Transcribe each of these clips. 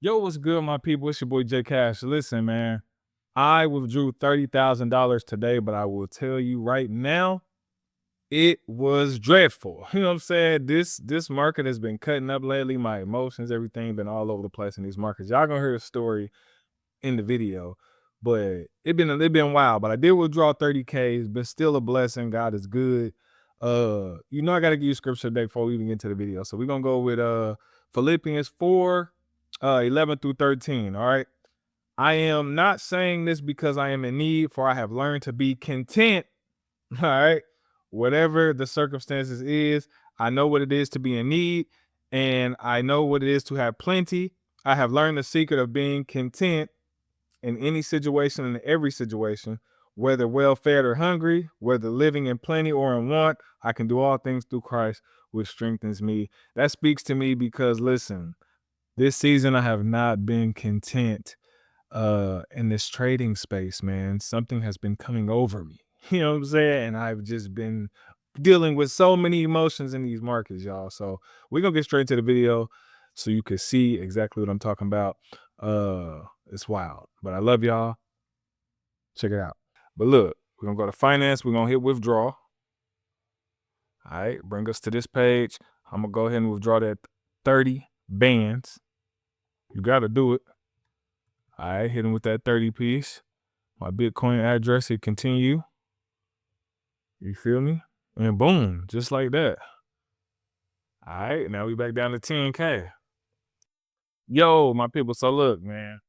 Yo, what's good, my people? It's your boy J Cash. Listen, man, I withdrew $30,000 today, but I will tell you right now, it was dreadful. You know what I'm saying? This market has been cutting up lately. My emotions, everything been all over the place in these markets. Y'all gonna hear a story in the video, but it been wild. But I did withdraw 30K, but still a blessing. God is good. I gotta give you scripture today before we even get into the video. So we're gonna go with Philippians 4, 11 through 13. All right. I am not saying this because I am in need, for I have learned to be content. All right. Whatever the circumstances is, I know what it is to be in need, and I know what it is to have plenty. I have learned the secret of being content in any situation and in every situation, whether well fed or hungry, whether living in plenty or in want. I can do all things through Christ, which strengthens me. That speaks to me because, listen, this season I have not been content in this trading space, man. Something has been coming over me. You know what I'm saying? And I've just been dealing with so many emotions in these markets, y'all. So we're gonna get straight into the video so you can see exactly what I'm talking about. It's wild. But I love y'all. Check it out. But look, we're gonna go to finance, we're gonna hit withdraw. All right, bring us to this page. I'm gonna go ahead and withdraw that 30 bands. You gotta do it. All right, hit him with that 30 piece. My Bitcoin address, hit continue. You feel me? And boom, just like that. All right, now we back down to 10K. Yo, my people. So look, man,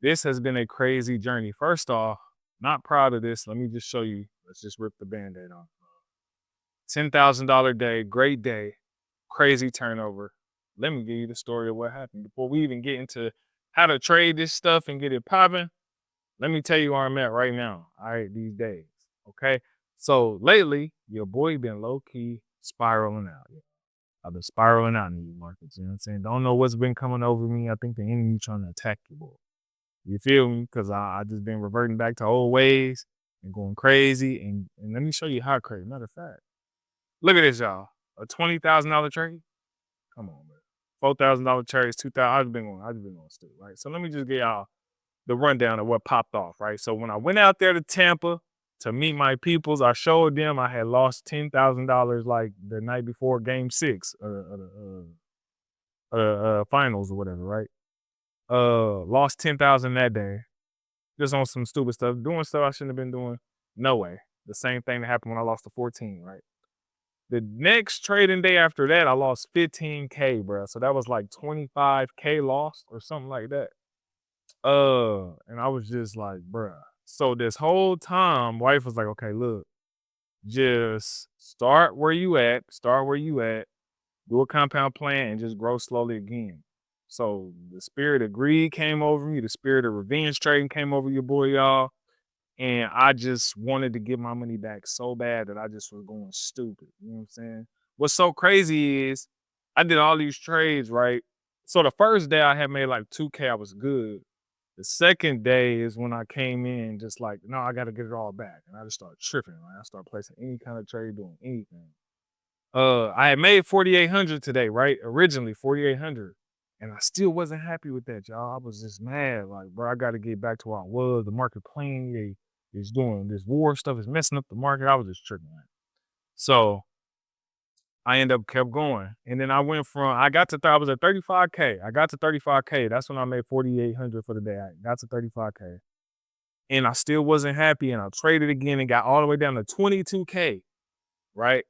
this has been a crazy journey. First off, not proud of this. Let me just show you. Let's just rip the band-aid off. $10,000 day, great day, crazy turnover. Let me give you the story of what happened. Before we even get into how to trade this stuff and get it popping, let me tell you where I'm at right now. All right, these days. Okay. So lately, your boy been low-key spiraling out. I've been spiraling out in these markets. You know what I'm saying? Don't know what's been coming over me. I think the enemy trying to attack you, boy. You feel me? Because I just been reverting back to old ways and going crazy. And let me show you how crazy. Matter of fact, look at this, y'all. A $20,000 trade? Come on, man. $4,000 trades, 2,000. I've just been going stupid, right? So let me just get y'all the rundown of what popped off, right? So when I went out there to Tampa to meet my peoples, I showed them I had lost $10,000 like the night before Game 6 finals or whatever, right? Lost 10,000 that day, just on some stupid stuff, doing stuff I shouldn't have been doing. No way. The same thing that happened when I lost the 14, right? The next trading day after that, I lost 15K, bro. So that was like 25K lost or something like that. And I was just like, bruh. So this whole time, wife was like, okay, look, just start where you at, do a compound plan, and just grow slowly again. So the spirit of greed came over me, the spirit of revenge trading came over your boy, y'all. And I just wanted to get my money back so bad that I just was going stupid. You know what I'm saying? What's so crazy is I did all these trades, right? So the first day I had made like 2K, I was good. The second day is when I came in just like, no, I got to get it all back. And I just started tripping. Right? I started placing any kind of trade, doing anything. I had made 4,800 today, right? Originally 4,800. And I still wasn't happy with that, y'all. I was just mad. Like, bro, I got to get back to where I was. The market playing is doing this war stuff, is messing up the market. I was just tripping. Man. So I ended up kept going. And then I went from, I was at 35K. I got to 35K. That's when I made 4,800 for the day. I got to 35K. And I still wasn't happy. And I traded again and got all the way down to 22K. Right.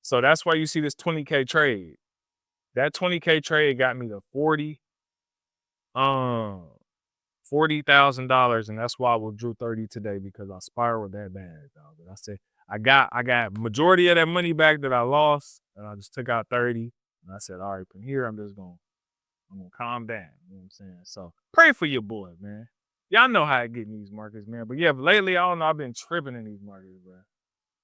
So that's why you see this 20K trade. That 20K trade got me to $40,000, and that's why I withdrew 30 today because I spiraled that bad, dog. But I said I got majority of that money back that I lost, and I just took out 30. And I said, all right, from here I'm gonna calm down. You know what I'm saying? So pray for your boy, man. Y'all know how I get in these markets, man. But yeah, lately I don't know, I've been tripping in these markets, bro.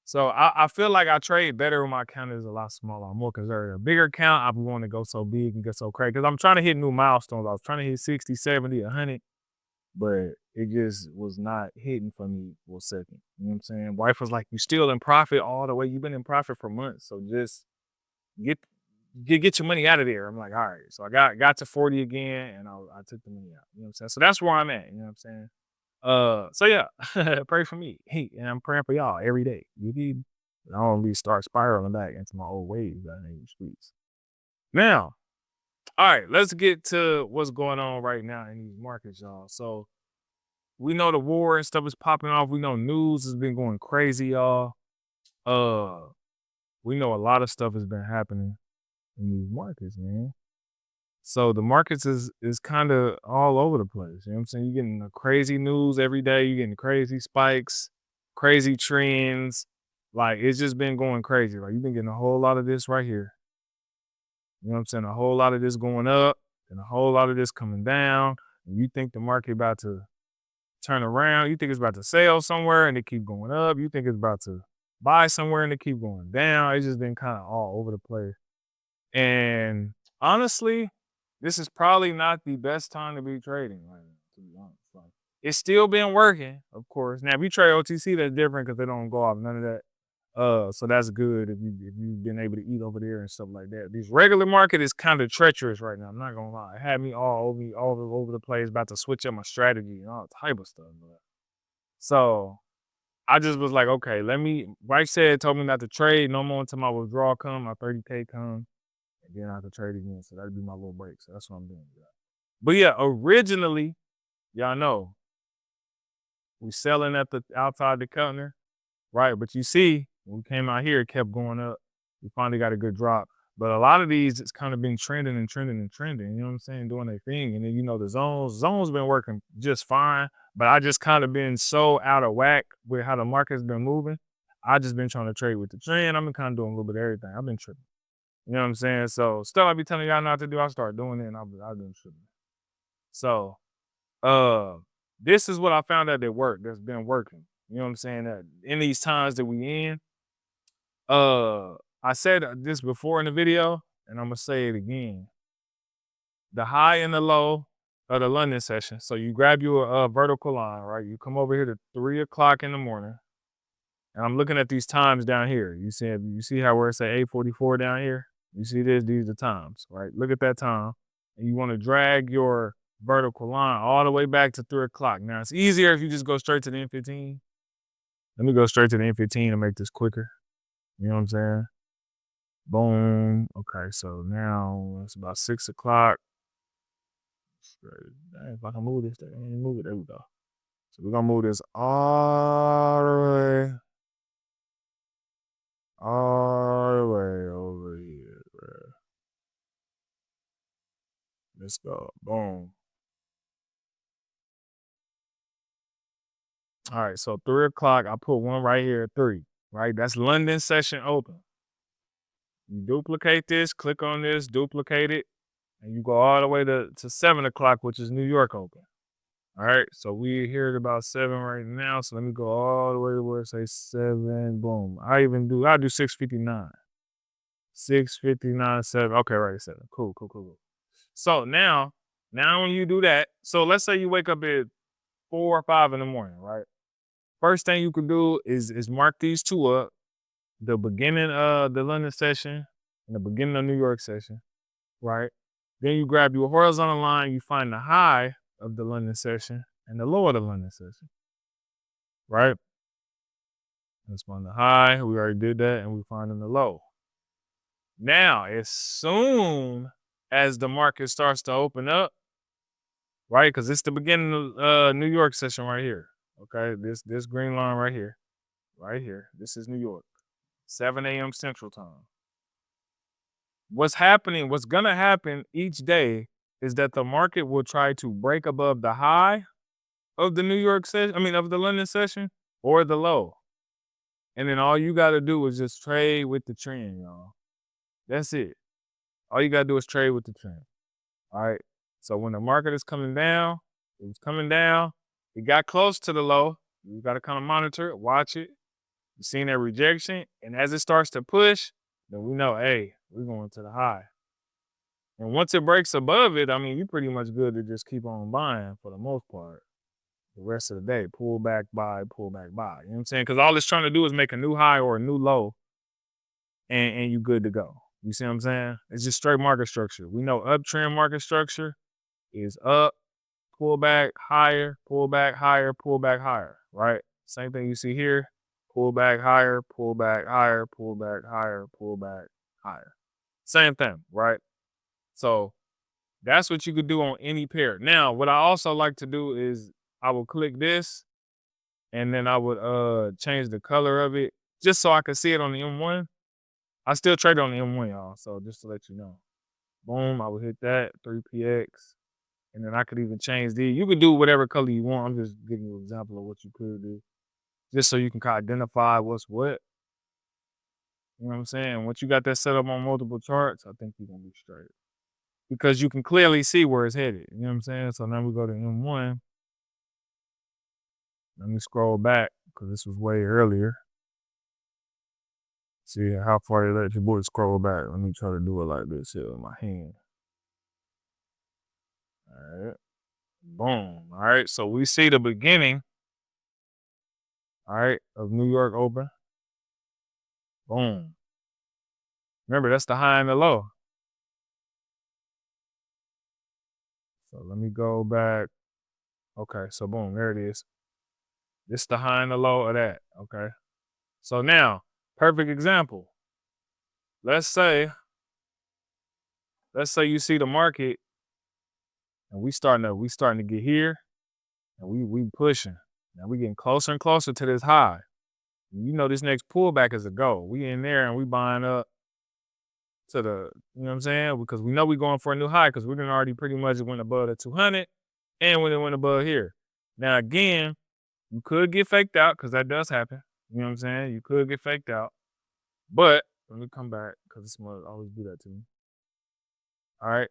So I feel like I trade better when my account is a lot smaller. I'm more conservative. A bigger account, I want to go so big and get so crazy. Because I'm trying to hit new milestones. I was trying to hit 60, 70, 100, but it just was not hitting for me for a second. You know what I'm saying? Wife was like, you still in profit all the way. You've been in profit for months. So just get your money out of there. I'm like, all right. So I got to 40 again, and I took the money out. You know what I'm saying? So that's where I'm at. You know what I'm saying? So yeah, pray for me. Hey, and I'm praying for y'all every day. You need. I don't really start spiraling back into my old ways out in the streets. Now, all right, let's get to what's going on right now in these markets, y'all. So we know the war and stuff is popping off. We know news has been going crazy, y'all. Uh, we know a lot of stuff has been happening in these markets, man. So the markets is kind of all over the place. You know what I'm saying? You're getting the crazy news every day. You're getting crazy spikes, crazy trends. Like it's just been going crazy. Like you've been getting a whole lot of this right here. You know what I'm saying? A whole lot of this going up and a whole lot of this coming down. And you think the market about to turn around. You think it's about to sell somewhere and it keep going up. You think it's about to buy somewhere and it keep going down. It's just been kind of all over the place. And honestly, this is probably not the best time to be trading right now, to be honest. Like, it's still been working, of course. Now, if you trade OTC, that's different because they don't go off none of that. So that's good if you've been able to eat over there and stuff like that. This regular market is kind of treacherous right now. I'm not gonna lie. It had me all over the place, about to switch up my strategy and all type of stuff. But so I just was like, okay, Mike told me not to trade no more until my withdrawal come, my 30K come, and then I have to trade again. So that'd be my little break. So that's what I'm doing. Yeah. But yeah, originally, y'all know, we selling at the outside the counter, right? But you see, when we came out here, it kept going up. We finally got a good drop. But a lot of these, it's kind of been trending and trending and trending. You know what I'm saying? Doing their thing. And then, the zones been working just fine. But I just kind of been so out of whack with how the market's been moving. I just been trying to trade with the trend. I've been kind of doing a little bit of everything. I've been tripping. You know what I'm saying? So stuff I be telling y'all not to do, I start doing it and I've been tripping. So this is what I found out that worked, that's been working. You know what I'm saying? That in these times that we in, I said this before in the video, and I'm gonna say it again. The high and the low of the London session. So you grab your vertical line, right? You come over here to 3:00 in the morning, and I'm looking at these times down here. You see how where it say 8:44 down here? You see this? These are times, right? Look at that time, and you want to drag your vertical line all the way back to 3:00. Now it's easier if you just go straight to the M15. Let me go straight to the M15 to make this quicker. You know what I'm saying? Boom. Okay, so now it's about 6:00. If I can move this, move it. There we go. So we're gonna move this all the way over here, bro. Let's go. Boom. All right, so 3:00. I put one right here at 3. Right, that's London session open. You duplicate this, click on this, duplicate it, and you go all the way to 7:00, which is New York open. All right, so we're here at about 7 right now. So let me go all the way to where it says 7. Boom. I do 6:59. 6:59, 7. Okay, right, 7. Cool. So now when you do that, so let's say you wake up at 4 or 5 in the morning, right? First thing you can do is mark these two up. The beginning of the London session and the beginning of New York session, right? Then you grab your horizontal line, you find the high of the London session and the low of the London session, right? Let's find the high. We already did that, and we find the low. Now, as soon as the market starts to open up, right? Because it's the beginning of New York session right here. Okay, this green line right here. This is New York, 7 a.m. Central Time. What's gonna happen each day is that the market will try to break above the high of the New York session, of the London session, or the low. And then all you gotta do is just trade with the trend, y'all. That's it. All you gotta do is trade with the trend. All right. So when the market is coming down, it got close to the low. You gotta kind of monitor it, watch it. You seen that rejection, and as it starts to push, then we know, hey, we're going to the high. And once it breaks above it, you're pretty much good to just keep on buying for the most part. The rest of the day, pull back, buy, pull back, buy. You know what I'm saying? Because all it's trying to do is make a new high or a new low, and you good to go. You see what I'm saying? It's just straight market structure. We know uptrend market structure is up, pull back higher, pull back higher, pull back higher, right? Same thing you see here. Pull back higher, pull back higher, pull back higher, pull back higher. Same thing, right? So that's what you could do on any pair. Now, what I also like to do is I will click this and then I would change the color of it just so I could see it on the M1. I still trade on the M1, y'all. So just to let you know. Boom, I would hit that 3PX. And then I could even change the. You could do whatever color you want. I'm just giving you an example of what you could do. Just so you can kind of identify what's what. You know what I'm saying? Once you got that set up on multiple charts, I think you're gonna be straight. Because you can clearly see where it's headed. You know what I'm saying? So now we go to M1. Let me scroll back because this was way earlier. See how far you let your boy scroll back. Let me try to do it like this here with my hand. All right. Boom. All right. So we see the beginning, all right, of New York Open. Boom. Remember, that's the high and the low. So let me go back. Okay. So boom, there it is. This is the high and the low of that. Okay. So now, perfect example. Let's say you see the market and we starting to get here and we pushing. Now we getting closer and closer to this high. You know this next pullback is a go. We in there and we buying up to the, you know what I'm saying? Because we know we going for a new high because we done already pretty much went above the 200 and when it went above here. Now again, you could get faked out because that does happen. You know what I'm saying? You could get faked out. But let me come back because this must always do that to me. All right.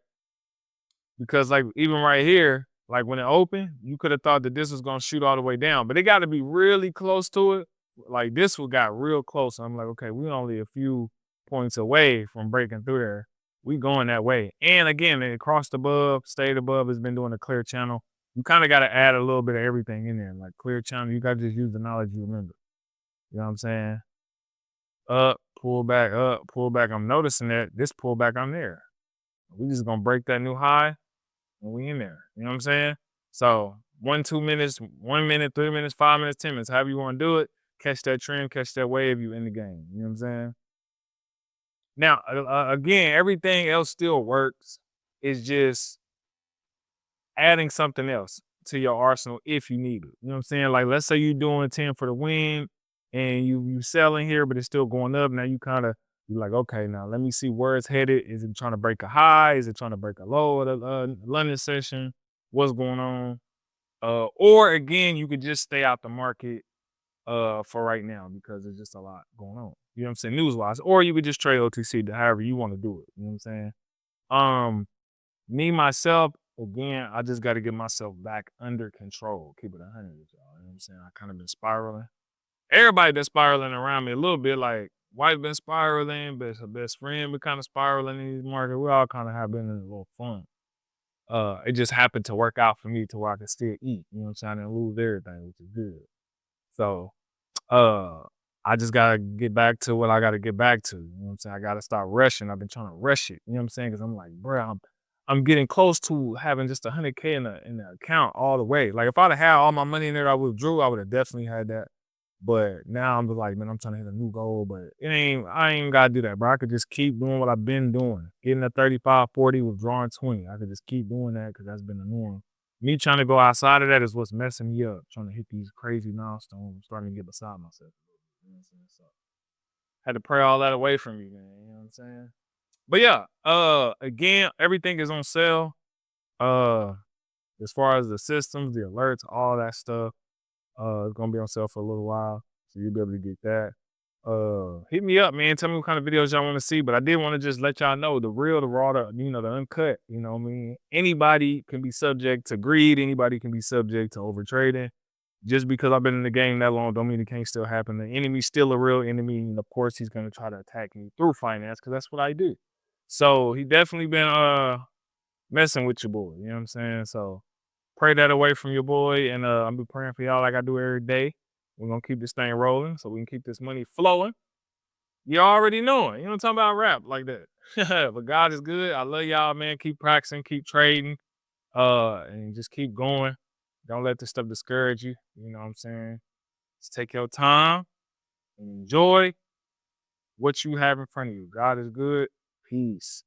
Because like even right here, like when it opened, you could have thought that this was gonna shoot all the way down, but it got to be really close to it. Like this one got real close. I'm like, okay, we only a few points away from breaking through there. We going that way. And again, it crossed above, stayed above, has been doing a clear channel. You kind of got to add a little bit of everything in there. Like clear channel, you got to just use the knowledge you remember. You know what I'm saying? Up, pull back, up, pull back. I'm noticing that this pullback, I'm there. We just gonna break that new high and we in there. You know what I'm saying? So 1, 2 minutes, 1 minute, 3 minutes, 5 minutes, 10 minutes, however you want to do it, catch that trend, catch that wave, you in the game. You know what I'm saying? Now, again, everything else still works. It's just adding something else to your arsenal if you need it. You know what I'm saying? Like, let's say you're doing 10 for the win and you selling here, but it's still going up. Now you're like, okay, now let me see where it's headed. Is it trying to break a high? Is it trying to break a low of the London session? What's going on? Or again, you could just stay out the market for right now because there's just a lot going on. You know what I'm saying? News wise. Or you could just trade OTC to however you want to do it. You know what I'm saying? Me myself, again, I just got to get myself back under control. Keep it 100 with y'all. You know what I'm saying? I kind of been spiraling. Everybody been spiraling around me a little bit. Like White been spiraling, but her best friend been kind of spiraling in these markets. We all kind of have been in a little fun. It just happened to work out for me to where I could still eat. You know what I'm saying? I didn't lose everything, which is good. So, I just gotta get back to what I gotta get back to. You know what I'm saying? I gotta stop rushing. I've been trying to rush it. You know what I'm saying? Because I'm like, bro, I'm getting close to having just 100K in the account all the way. Like if I'd have had all my money in there, I withdrew. I would have definitely had that. But now I'm just like, man, I'm trying to hit a new goal. But I ain't gotta do that, bro. I could just keep doing what I've been doing. Getting a 35, 40, withdrawing 20. I could just keep doing that because that's been the norm. Me trying to go outside of that is what's messing me up. Trying to hit these crazy milestones. I'm starting to get beside myself. You know what I'm saying? So had to pray all that away from you, man. You know what I'm saying? But yeah, again, everything is on sale. As far as the systems, the alerts, all that stuff, it's gonna be on sale for a little while. So you'll be able to get that. Hit me up, man. Tell me what kind of videos y'all want to see. But I did want to just let y'all know the real, the raw, the uncut. You know what I mean? Anybody can be subject to greed. Anybody can be subject to overtrading. Just because I've been in the game that long don't mean it can't still happen. The enemy's still a real enemy. And of course, he's going to try to attack me through finance because that's what I do. So he definitely been messing with your boy. You know what I'm saying? So pray that away from your boy. And I'll be praying for y'all like I do every day. We're going to keep this thing rolling so we can keep this money flowing. You already know it. You know what I'm talking about? Rap like that. But God is good. I love y'all, man. Keep practicing, keep trading, and just keep going. Don't let this stuff discourage you. You know what I'm saying? Just take your time and enjoy what you have in front of you. God is good. Peace.